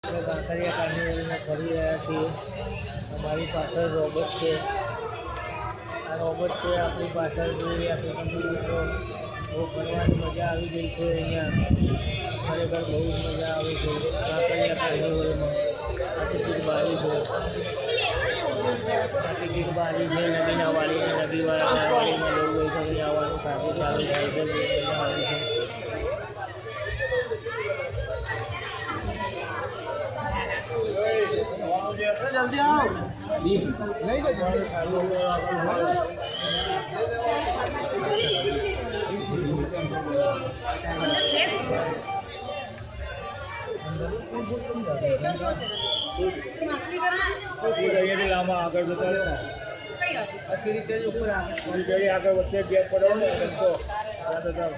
કાંકરિયા કાર્નિવલમાં ફરી રહ્યા છીએ. અમારી પાછળ રોબોટ છે. આ રોબોટ છે આપણી પાછળ જોઈ રહ્યા છો તમે મિત્રો. બહુ ફરવાની મજા આવી ગઈ છે અહીંયા. ખરેખર બહુ જ મજા આવે છે કાંકરિયા કાર્નિવલમાં. આ ટિકિટ બારી છે. આ ટિકિટ બારી છે નદીના વાળીને નદીવાળાના વાળીમાં જવું હોય તો અહીંયા આવવાનું સાથે ચાલુ થાય છે. મજા આવે છે. जल्दी आओ नहीं चालू આગળ જતા આગળ વચ્ચે ગેપ પડ્યો ને તો આગળ